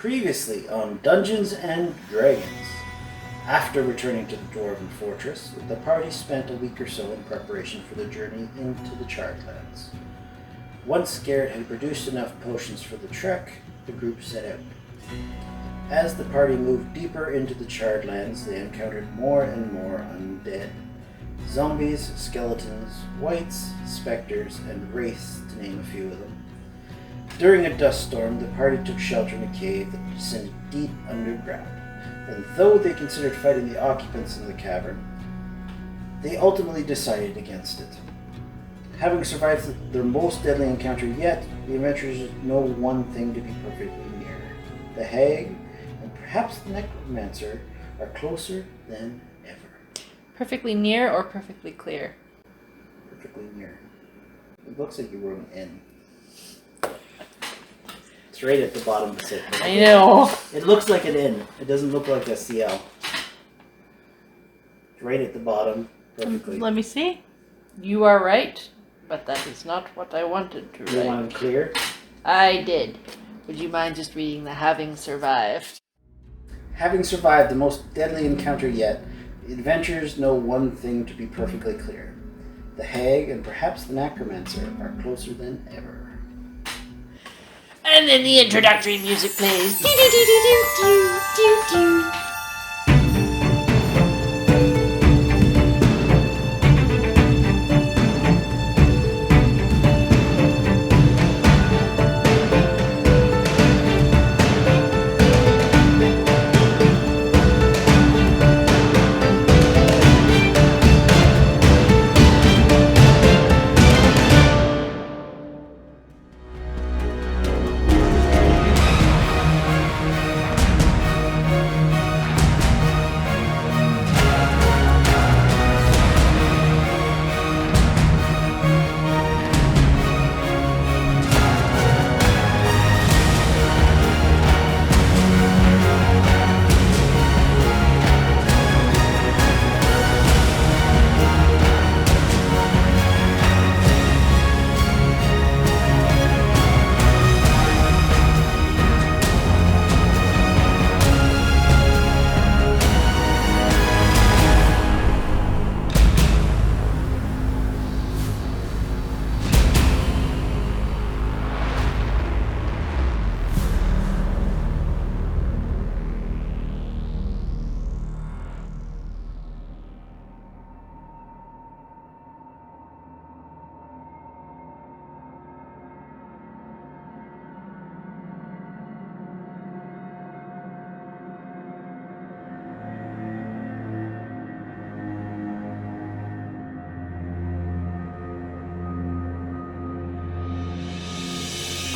Previously on Dungeons and Dragons. After returning to the Dwarven Fortress, the party spent a week or so in preparation for the journey into the Charred Lands. Once Garrett had produced enough potions for the trek, the group set out. As the party moved deeper into the Charred Lands, they encountered more and more undead. Zombies, skeletons, wights, specters, and wraiths, to name a few of them. During a dust storm, the party took shelter in a cave that descended deep underground, and though they considered fighting the occupants in the cavern, they ultimately decided against it. Having survived their most deadly encounter yet, the adventurers know one thing to be perfectly near. The hag, and perhaps the necromancer, are closer than ever. Perfectly near or perfectly clear? Perfectly near. It looks like you wrote an N. It's right at the bottom of the set. I know. It looks like an N. It doesn't look like a CL. It's right at the bottom. Perfectly. Let me see. You are right, but that is not what I wanted to write. You want it clear? I did. Would you mind just reading the having survived? Having survived the most deadly encounter yet, the adventurers know one thing to be perfectly clear. The hag and perhaps the necromancer are closer than ever. And then the introductory music plays. Do, do, do, do, do, do, do.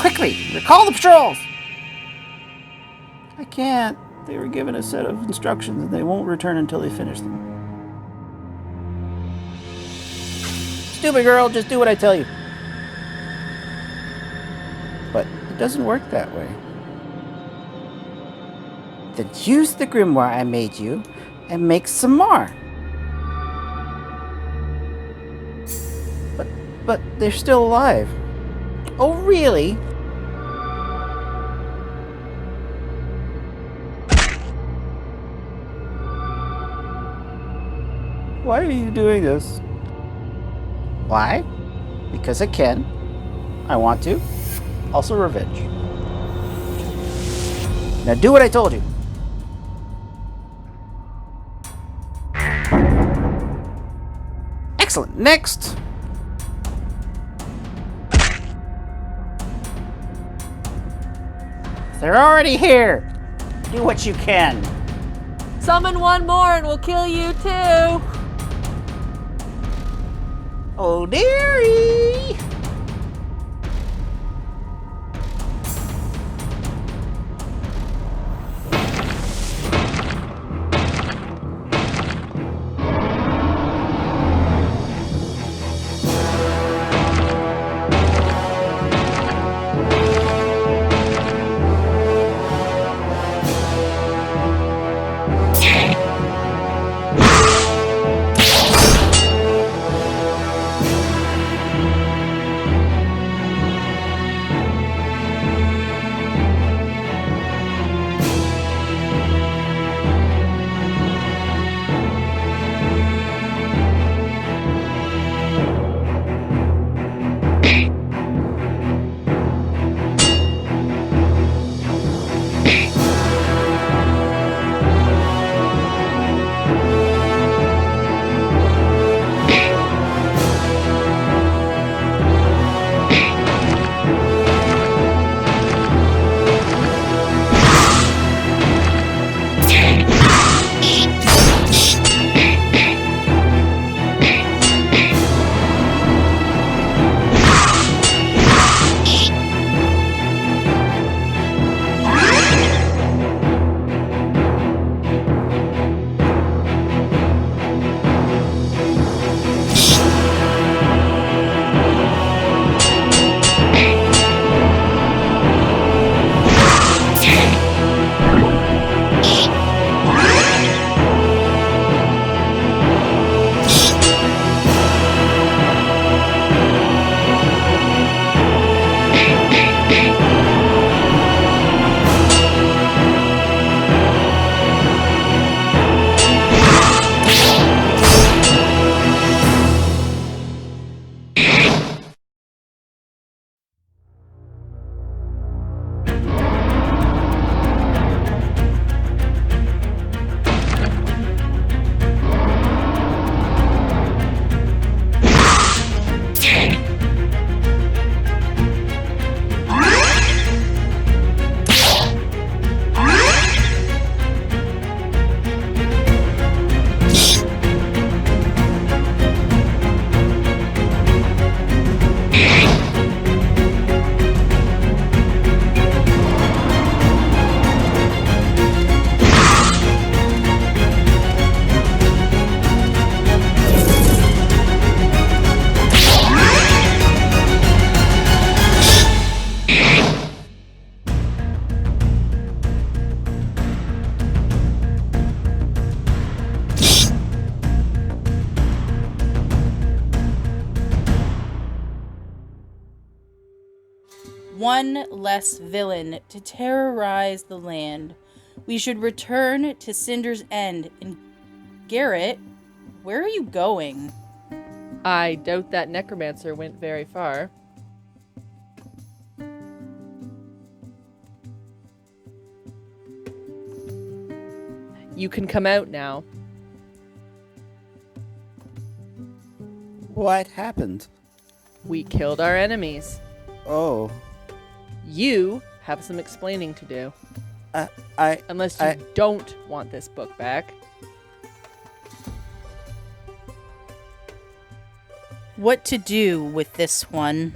Quickly, recall the patrols! I can't. They were given a set of instructions and they won't return until they finish them. Stupid girl, just do what I tell you. But it doesn't work that way. Then use the grimoire I made you and make some more. But they're still alive. Oh, really? Why are you doing this? Why? Because I can. I want to. Also revenge. Now do what I told you. Excellent. Next. They're already here. Do what you can. Summon one more and we'll kill you too. Oh, dearie. one less villain to terrorize the land. We should return to Cinder's End. And Garrett, where are you going? I doubt that Necromancer went very far. You can come out now. What happened? We killed our enemies. Oh, You have some explaining to do. Unless you I- don't want this book back. What to do with this one?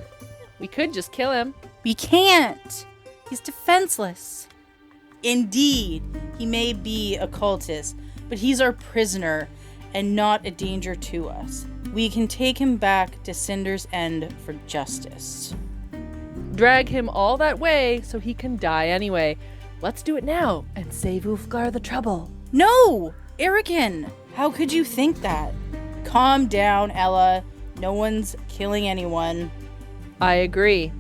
We could just kill him. We can't. He's defenseless. Indeed, he may be a cultist, but he's our prisoner and not a danger to us. We can take him back to Cinder's End for justice. Drag him all that way so he can die anyway. Let's do it now and save Ulfgar the trouble. No! Erican! How could you think that? Calm down, Ella. No one's killing anyone. I agree.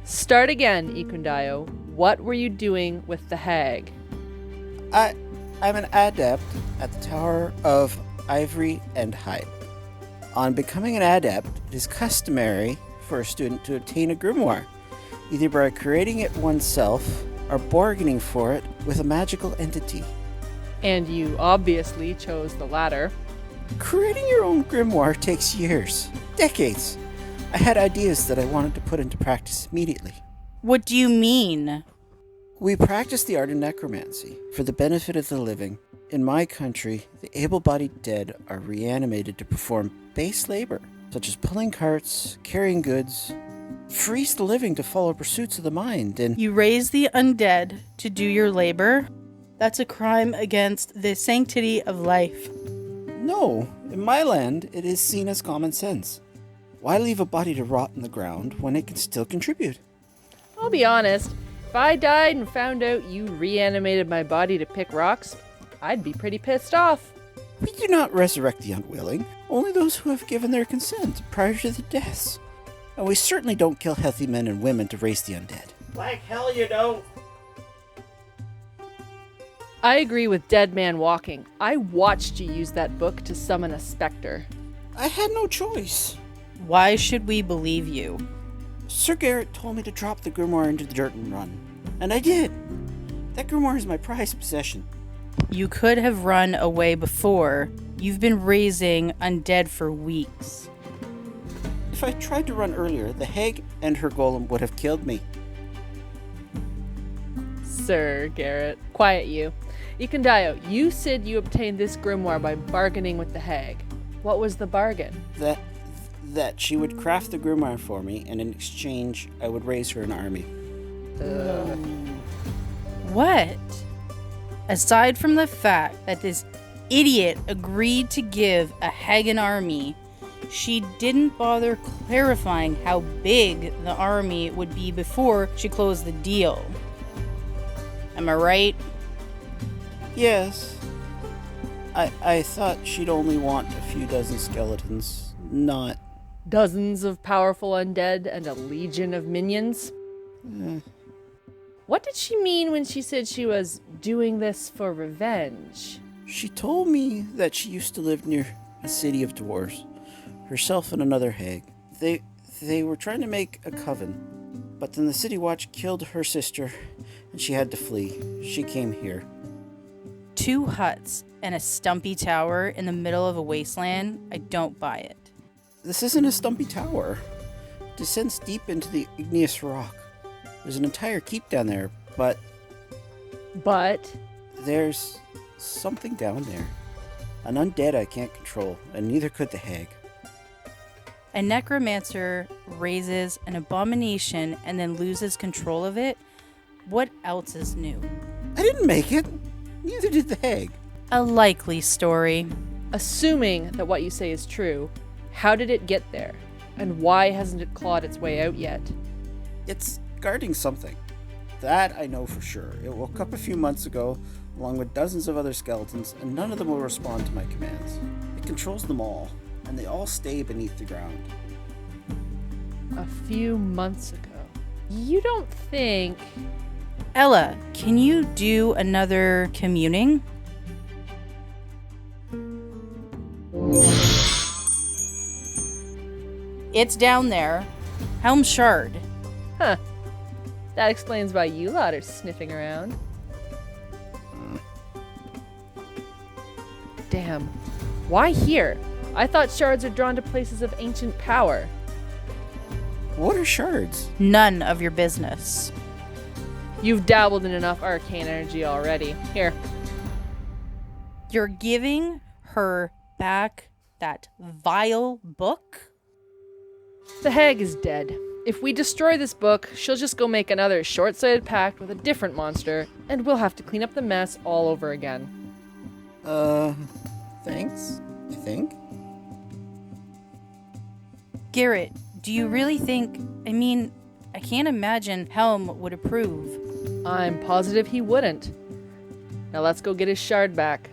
Start again, Ikundayo. What were you doing with the hag? I'm an adept at the Tower of Ivory and Hide. On becoming an adept, it is customary for a student to obtain a grimoire, either by creating it oneself or bargaining for it with a magical entity. And you obviously chose the latter. Creating your own grimoire takes years, decades. I had ideas that I wanted to put into practice immediately. What do you mean? We practice the art of necromancy for the benefit of the living. In my country, the able-bodied dead are reanimated to perform base labor, such as pulling carts, carrying goods, frees the living to follow pursuits of the mind, and You raise the undead to do your labor? That's a crime against the sanctity of life. no, in my land, it is seen as common sense. Why leave a body to rot in the ground when it can still contribute? I'll be honest, if I died and found out you reanimated my body to pick rocks, I'd be pretty pissed off. We do not resurrect the unwilling, only those who have given their consent prior to the deaths. And we certainly don't kill healthy men and women to raise the undead. Like hell you don't. I agree with Dead Man Walking. I watched you use that book to summon a specter. I had no choice. Why should we believe you? Sir Garrett told me to drop the grimoire into the dirt and run. And I did. That grimoire is my prized possession. You could have run away before. You've been raising undead for weeks. If I tried to run earlier, the hag and her golem would have killed me. Sir Garrett, quiet you. Ikundayo, you said you obtained this grimoire by bargaining with the hag. What was the bargain? That she would craft the grimoire for me, and in exchange, I would raise her an army. What? Aside from the fact that this idiot agreed to give a hag an army, she didn't bother clarifying how big the army would be before she closed the deal. Am I right? Yes. I thought she'd only want a few dozen skeletons, not... Dozens of powerful undead and a legion of minions? What did she mean when she said she was doing this for revenge? She told me that she used to live near a city of dwarves, herself and another hag. They were trying to make a coven, but then the city watch killed her sister, and she had to flee. She came here. 2 huts and a stumpy tower in the middle of a wasteland? I don't buy it. This isn't a stumpy tower. It descends deep into the igneous rock. There's an entire keep down there, but But there's something down there. An undead I can't control, and neither could the hag. A necromancer raises an abomination and then loses control of it? What else is new? I didn't make it. Neither did the hag. A likely story. assuming that what you say is true, how did it get there? And why hasn't it clawed its way out yet? It's guarding something. That I know for sure. It woke up a few months ago, along with dozens of other skeletons, and none of them will respond to my commands. It controls them all, and they all stay beneath the ground. A few months ago. You don't think... Ella, can you do another communing? It's down there. Helm Shard. Huh. That explains why you lot are sniffing around. Damn. Why here? I thought shards are drawn to places of ancient power. What are shards? None of your business. You've dabbled in enough arcane energy already. Here. You're giving her back that vile book? The hag is dead. If we destroy this book, she'll just go make another short-sighted pact with a different monster, and we'll have to clean up the mess all over again. Thanks? You think? Garrett, do you really think... I can't imagine Helm would approve. I'm positive he wouldn't. Now let's go get his shard back.